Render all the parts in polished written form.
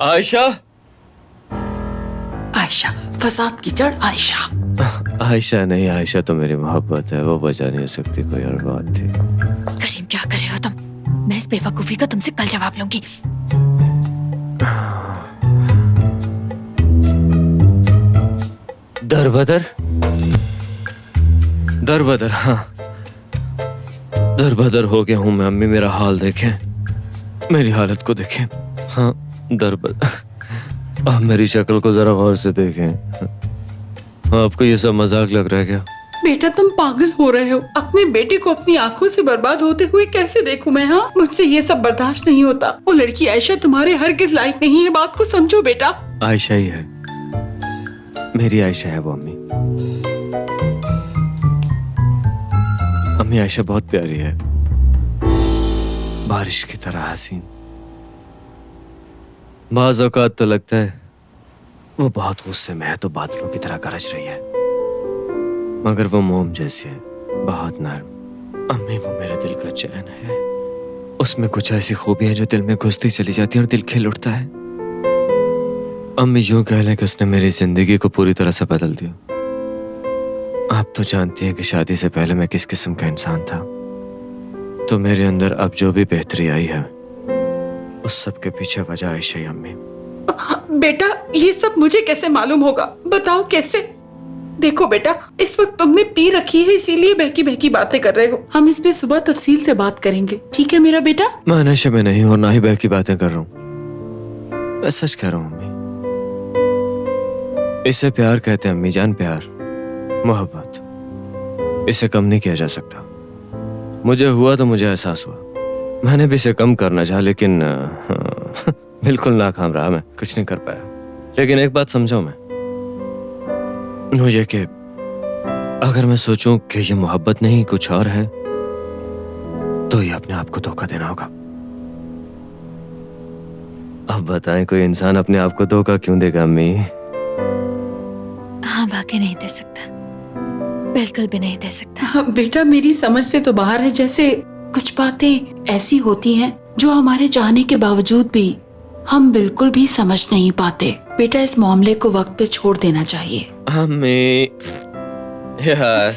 आयशा, आयशा, फसाद की जड़ आयशा। आयशा नहीं, आयशा तो मेरी मोहब्बत है, वो बचा नहीं सकती, कोई और बात थी। करीम क्या कर रहे हो तुम? मैं इस बेवकूफी का तुमसे कल जवाब लूंगी। दरबदर, दरबदर, हाँ दरबदर हो गया हूं मैं। अम्मी मेरा हाल देखें, मेरी हालत को देखें। हाँ दरबदर। आप मेरी शक्ल को जरा गौर से देखें। आपको ये सब मजाक लग रहा है क्या? बेटा तुम पागल हो रहे हो। अपने बेटे को अपनी आंखों से बर्बाद होते हुए कैसे देखूं मैं? हाँ, मुझसे ये सब बर्दाश्त नहीं होता। वो लड़की आयशा तुम्हारे हरगिज लायक नहीं है, बात को समझो बेटा। आयशा ही है, मेरी आयशा है वो। अम्मी, अम्मी आयशा बहुत प्यारी है, बारिश की तरह हसीन। बाज़ औक़ात तो लगता है वो बहुत गुस्से में है तो बादलों की तरह गरज रही है, मगर वो मोम जैसी है, बहुत नर्म। अम्मी वो मेरे दिल का चैन है, उसमें कुछ ऐसी खूबी है जो दिल में घुसती चली जाती है और दिल खिल उठता है। अम्मी यूं कह लें कि उसने मेरी जिंदगी को पूरी तरह से बदल दिया। आप तो जानती हैं कि शादी से पहले मैं किस किस्म का इंसान था, तो मेरे अंदर अब जो भी बेहतरी आई है उस सब के पीछे वजह आयशा ही अम्मी। बेटा ये सब मुझे कैसे मालूम होगा? बताओ कैसे? देखो बेटा, इस वक्त तुमने पी रखी है, इसीलिए बहकी बहकी बातें कर रहे हो। हम इस पे सुबह तफसील से बात करेंगे, ठीक है मेरा बेटा? मैं नशे में नहीं और ना ही बहकी बातें कर रहा हूँ, मैं सच कह रहा हूँ अम्मी। इसे प्यार कहते हैं अम्मी जान, प्यार, मोहब्बत। इसे कम नहीं किया जा सकता। मुझे हुआ तो मुझे एहसास हुआ, मैंने भी इसे कम करना चाहा, लेकिन बिल्कुल नाकाम रहा। मैं कुछ नहीं कर पाया। लेकिन एक बात समझो मैं, वो ये कि अगर मैं सोचूं कि ये मोहब्बत नहीं कुछ और है, तो ये अपने आप को धोखा देना होगा। अब बताएं, कोई इंसान अपने आप को धोखा क्यों देगा अम्मी? हाँ वाकई नहीं दे सकता, बिल्कुल भी नहीं दे सकता। हाँ, बेटा मेरी समझ से तो बाहर है। जैसे कुछ बातें ऐसी होती हैं जो हमारे चाहने के बावजूद भी हम बिल्कुल भी समझ नहीं पाते। बेटा इस मामले को वक्त पे छोड़ देना चाहिए। अम्मी यार,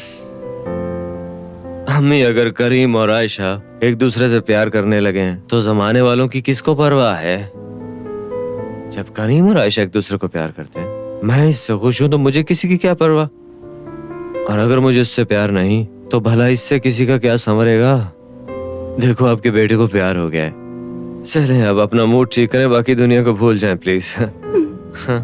अम्मी अगर करीम और आयशा एक दूसरे से प्यार करने लगे हैं तो जमाने वालों की किसको परवाह है? जब करीम और आयशा एक दूसरे को प्यार करते हैं, मैं इससे खुश हूं तो मुझे किसी की क्या परवाह? और अगर मुझे उससे प्यार नहीं तो भला इससे किसी का क्या संवरेगा? देखो आपके बेटे को प्यार हो गया है, चलें अब अपना मूड ठीक करें, बाकी दुनिया को भूल जाएं प्लीज। हाँ